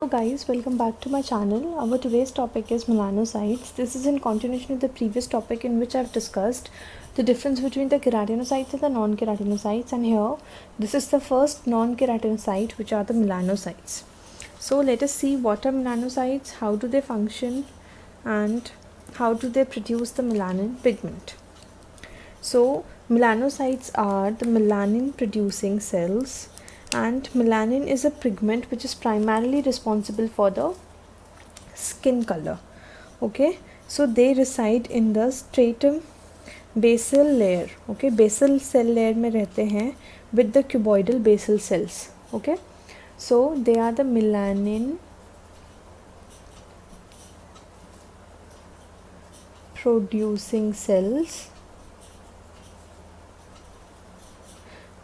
Hello guys, welcome back to my channel. Our today's topic is melanocytes. This is in continuation of the previous topic in which I've discussed the difference between the keratinocytes and the non-keratinocytes, and here this is the first non-keratinocyte, which are the melanocytes. So let us see what are melanocytes, how do they function, and how do they produce the melanin pigment. So melanocytes are the melanin producing cells, and melanin is a pigment which is primarily responsible for the skin color. Okay, so they reside in the stratum basal layer. Okay, basal cell layer में रहते हैं with the cuboidal basal cells. Okay, so they are the melanin producing cells.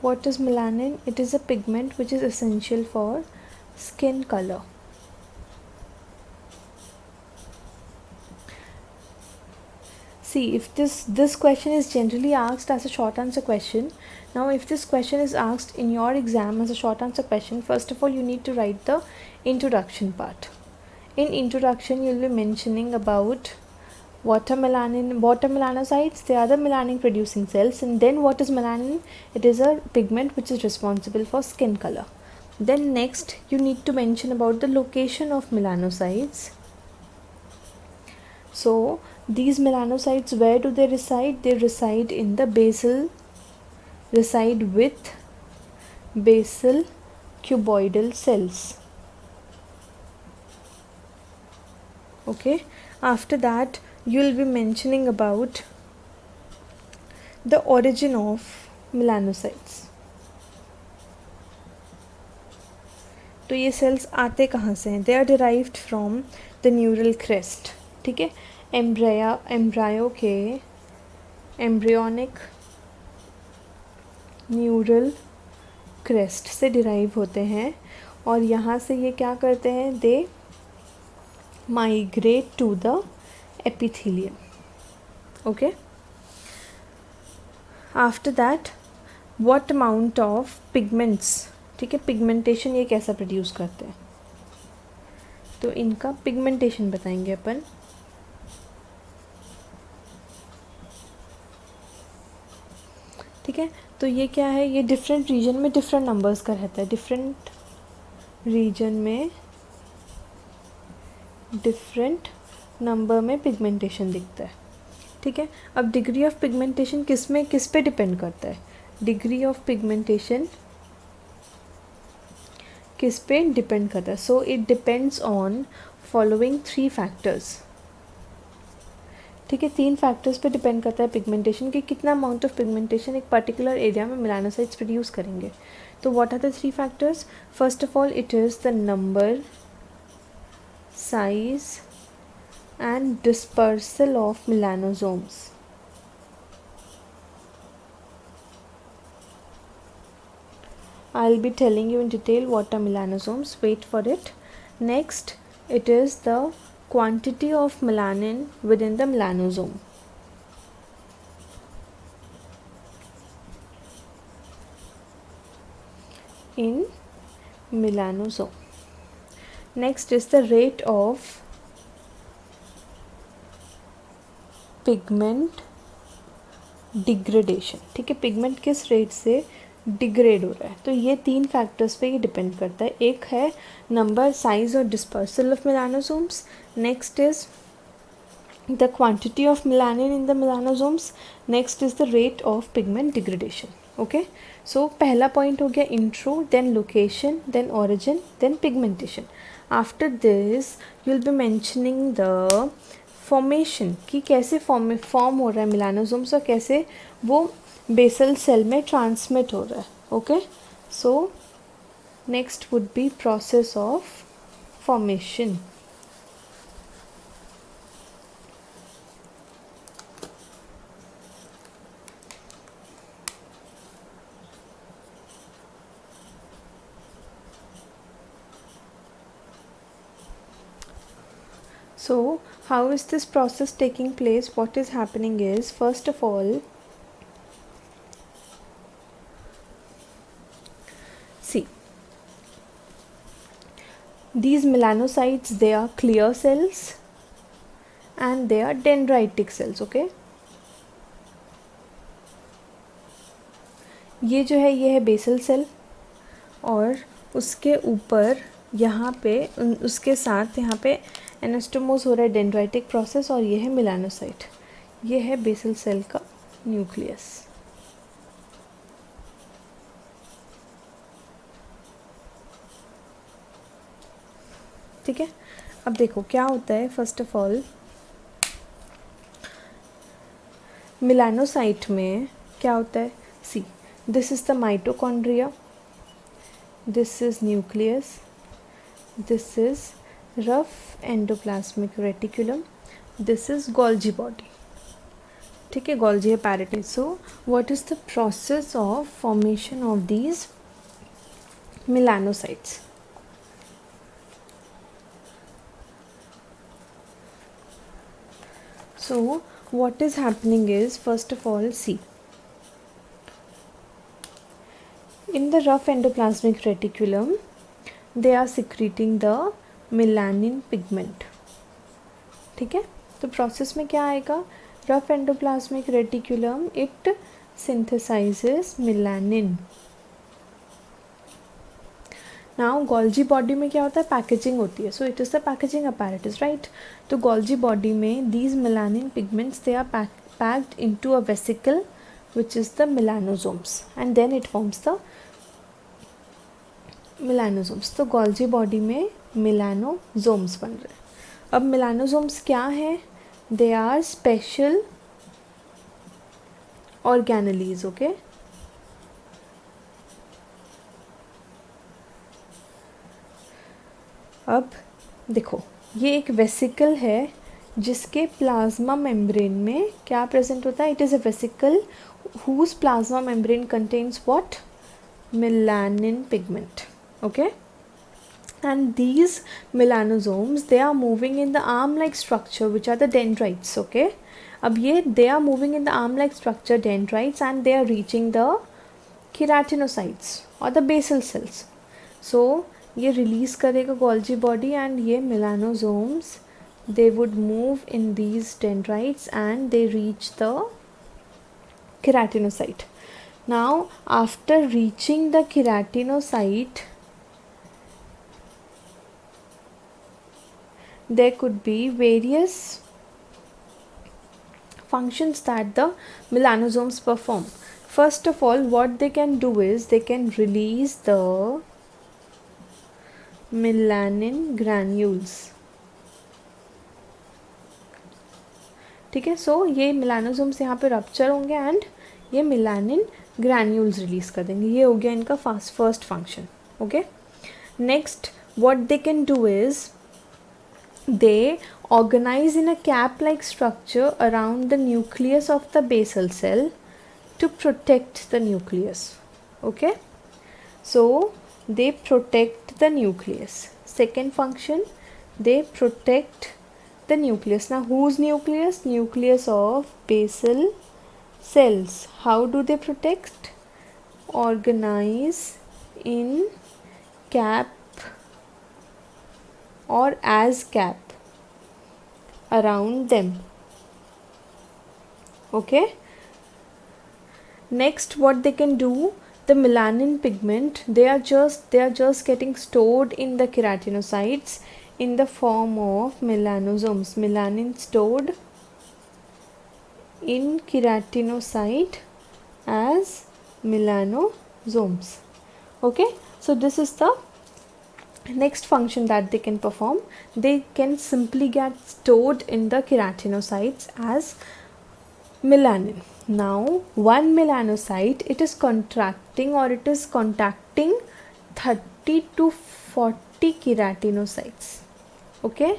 What is melanin? It is a pigment which is essential for skin color. See, if this question is generally asked as a short answer question. Now if this question is asked in your exam as a short answer question, first of all you need to write the introduction part. In introduction you'll be mentioning about what are melanocytes. They are the melanin producing cells. And then what is melanin? It is a pigment which is responsible for skin color. Then next you need to mention about the location of melanocytes. So these melanocytes, where do they reside? They reside in the reside with basal cuboidal cells. Okay, after that you'll be mentioning about the origin of melanocytes. तो ये sales आते कहाँ से हैं? They are derived from the neural crest. ठीक है, embryo के embryonic neural crest से डिराइव होते हैं, और यहाँ से ये क्या करते हैं? They migrate to the epithelium. Okay, after that what amount of pigments. ठीक है, पिगमेंटेशन ये कैसा प्रोड्यूस करते हैं, तो इनका पिगमेंटेशन बताएंगे अपन. ठीक है, तो ये क्या है? ये डिफरेंट रीजन में डिफरेंट नंबर्स का रहता है. डिफरेंट रीजन में डिफरेंट नंबर में पिगमेंटेशन दिखता है. ठीक है, अब डिग्री ऑफ पिगमेंटेशन किस पे डिपेंड करता है? डिग्री ऑफ पिगमेंटेशन किस पे डिपेंड करता है? So it depends on following 3 factors. ठीक है, 3 फैक्टर्स पे डिपेंड करता है पिगमेंटेशन कि कितना अमाउंट ऑफ पिगमेंटेशन एक पर्टिकुलर एरिया में मेलानोसाइट्स प्रोड्यूस करेंगे. तो what are the 3 factors? First of all it is the number, size and dispersal of melanosomes. I'll be telling you in detail what are melanosomes. Wait for it. Next, it is the quantity of melanin within the melanosome. In melanosome. Next is the rate of pigment degradation. ठीक है, pigment किस rate से degrade हो रहा है. तो ये 3 factors पे ये डिपेंड करता है. एक है नंबर, साइज और dispersal of melanosomes. Next is the quantity of melanin in the melanosomes. Next is the rate of pigment degradation. Okay, so पहला पॉइंट हो गया intro, then location, then origin, then pigmentation. After this you will be mentioning the formation कि कैसे form हो रहा है मेलानोसोम्स और कैसे वो बेसल सेल में ट्रांसमिट हो रहा है. Okay, so next would be process of formation. So how is this process taking place? What is happening is, first of all, see, these melanocytes, they are clear cells and they are dendritic cells. Okay, ये जो है ये है basal cell, और उसके ऊपर यहाँ पे उसके साथ यहाँ पे एनास्टोमोस हो रहा है डेंड्राइटिक प्रोसेस, और ये है मेलानोसाइट, ये है बेसल सेल का न्यूक्लियस। ठीक है, अब देखो क्या होता है। फर्स्ट ऑफ ऑल मेलानोसाइट में क्या होता है, see this is the mitochondria, this is nucleus, this is rough endoplasmic reticulum, this is Golgi body. ठीक है, Golgi apparatus. So what is the process of formation of these melanocytes? So what is happening is, first of all, see, in the rough endoplasmic reticulum they are secreting the melanin pigment. ठीक है, तो process में क्या आएगा, rough endoplasmic reticulum it synthesises melanin. Now Golgi body में क्या होता है, पैकेजिंग होती है, so it is the packaging apparatus, right. तो गोल्जी बॉडी में these melanin pigments they are packed into a vesicle which is the melanosomes, and then it forms the melanosomes. तो Golgi body में मेलानोसोम्स बन रहे हैं। अब मेलानोसोम्स क्या है, they are special organelles. Okay, अब देखो ये एक वेसिकल है जिसके प्लाज्मा मेम्ब्रेन में क्या प्रेजेंट होता है, it is a vesicle whose plasma membrane contains what, melanin pigment. Okay, and these melanosomes they are moving in the arm like structure which are the dendrites. Okay, अब ये they are moving in the arm like structure dendrites and they are reaching the keratinocytes or the basal cells. So ये release करेगा Golgi body and ये melanosomes they would move in these dendrites and they reach the keratinocyte. Now after reaching the keratinocyte there could be various functions that the melanosomes perform. First of all, what they can do is they can release the melanin granules. ठीक है, सो ये मेलानोसोम्स यहाँ पे rupture होंगे and ये melanin granules release कर देंगे। ये हो गया इनका first function. Okay, next what they can do is they organize in a cap-like structure around the nucleus of the basal cell to protect the nucleus. Okay, so they protect the nucleus. Second function, they protect the nucleus. Now whose nucleus? Nucleus of basal cells. How do they protect? Organize in cap or as cap around them. Okay, next what they can do, the melanin pigment, they are just getting stored in the keratinocytes in the form of melanosomes. Melanin stored in keratinocyte as melanosomes. Okay, so this is the next function that they can perform. They can simply get stored in the keratinocytes as melanin. Now one melanocyte, it is contracting or it is contacting 30 to 40 keratinocytes. Okay,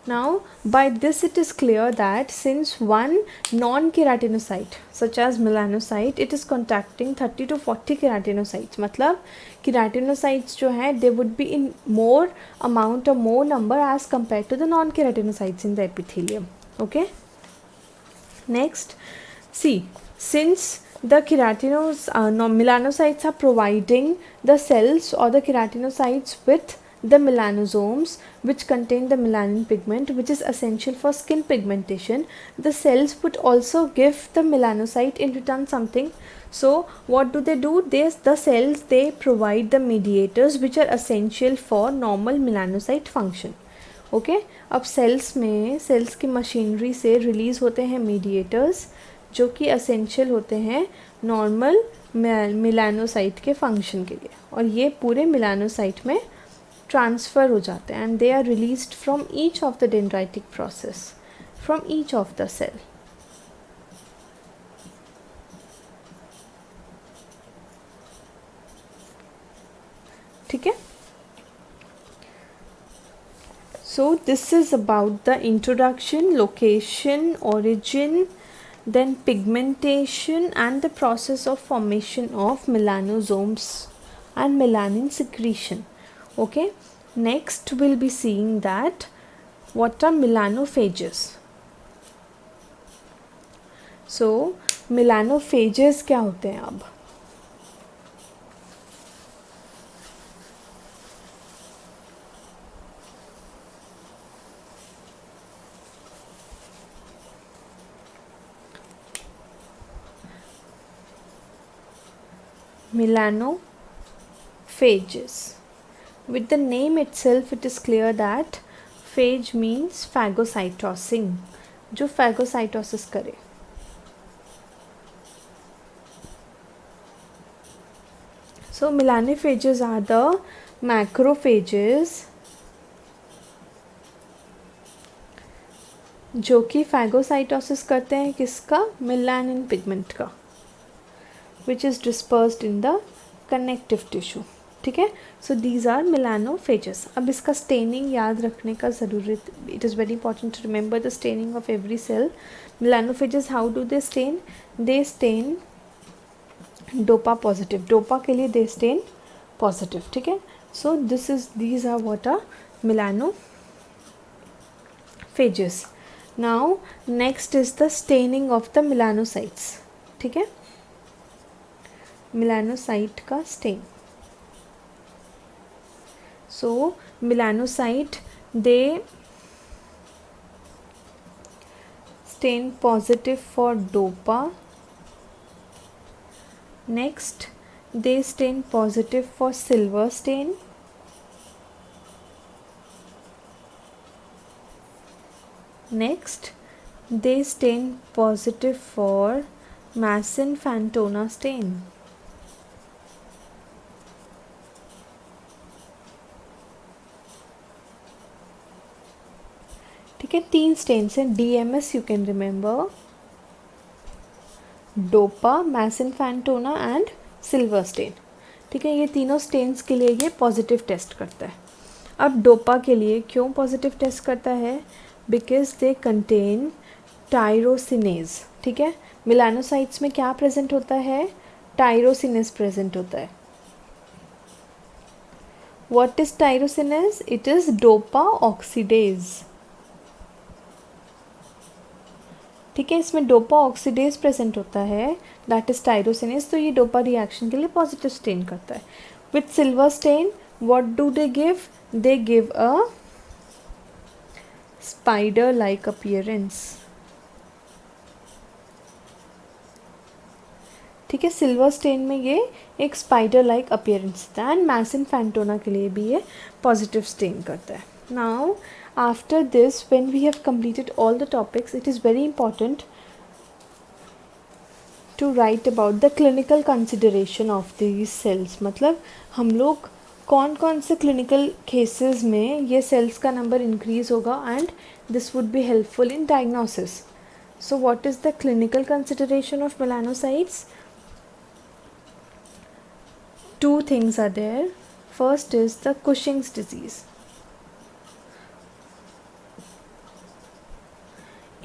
now by this it is clear that since one non-keratinocyte such as melanocyte, it is contacting 30 to 40 keratinocytes, मतलब keratinocytes जो है they would be in more amount or more number as compared to the non-keratinocytes in the epithelium. Okay, next, see, since the melanocytes are providing the cells or the keratinocytes with the melanosomes which contain the melanin pigment which is essential for skin pigmentation, the cells would also give the melanocyte in return something. So what do? The cells, they provide the mediators which are essential for normal melanocyte function. Okay अब sales की machinery से release होते हैं mediators जो कि essential होते हैं normal melanocyte के फंक्शन के लिए, और ये पूरे मिलानोसाइट में ट्रांसफ़र हो जाते हैं and they are released from each of the dendritic process, from each of the cell. ठीक है. So this is about the introduction, location, origin, then pigmentation and the process of formation of melanosomes and melanin secretion. Okay, next we'll be seeing that what are melanophages. So melanophages क्या होते हैं अब? Melanophages. With the name itself, it is clear that phage means phagocytosing, जो phagocytosis करे. So melanophages are the macrophages जो कि phagocytosis करते हैं किसका? मेलानिन पिगमेंट का, which is dispersed in the connective tissue. ठीक है. So these are melanophages. अब इसका staining याद रखने का ज़रूरत, it is very important to remember the staining of every cell. Melanophages, how do they stain? They stain DOPA positive. DOPA के लिए they stain positive. ठीक है. So these are what are melanophages. Now next is the staining of the melanocytes. ठीक है. melanocyte का stain. So melanocyte, they stain positive for DOPA. Next they stain positive for silver stain. Next they stain positive for Masson Fantona stain. ठीक है. 3 stains हैं. DMS you can remember, DOPA, Masson Fontana and silver stain. ठीक है. ये तीनों stains के लिए ये पॉजिटिव टेस्ट करता है. अब डोपा के लिए क्यों पॉजिटिव टेस्ट करता है? Because they contain tyrosinase. ठीक है. मिलानोसाइट्स में क्या प्रेजेंट होता है? टायरोसिनेज प्रेजेंट होता है. What is tyrosinase? It is dopa oxidase. ठीक है. इसमें डोपा ऑक्सीडेज प्रेजेंट होता है, दैट इज टायरोसिनेज. तो ये डोपा रिएक्शन के लिए पॉजिटिव स्टेन करता है. With silver stain what do they give? They give a spider like appearance. ठीक है. सिल्वर स्टेन में ये एक स्पाइडर लाइक अपीयरेंस था. एंड मैसन फैंटोना के लिए भी ये पॉजिटिव स्टेन करता है. Now after this, when we have completed all the topics, it is very important to write about the clinical consideration of these cells. मतलब हम लोग कौन कौन से clinical cases में ये cells का number increase होगा and this would be helpful in diagnosis. So what is the clinical consideration of melanocytes? 2 things are there. First is the Cushing's disease.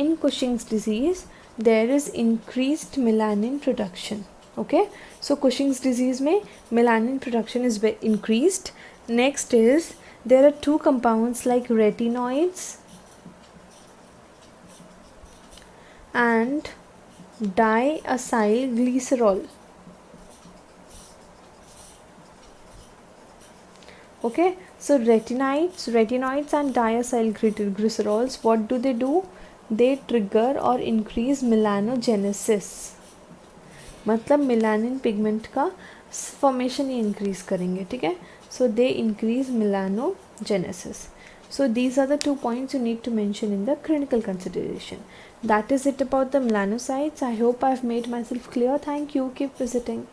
In Cushing's disease, there is increased melanin production. Okay, so Cushing's disease में melanin production is increased. Next is there are 2 compounds like retinoids and diacylglycerol. Okay, So retinoids and diacylglycerols, what do? They trigger or increase melanogenesis, मतलब melanin pigment का formation ही increase करेंगे, ठीक है. So they increase melanogenesis. So these are the 2 points you need to mention in the clinical consideration. That is it about the melanocytes. I hope I've made myself clear. Thank you. Keep visiting.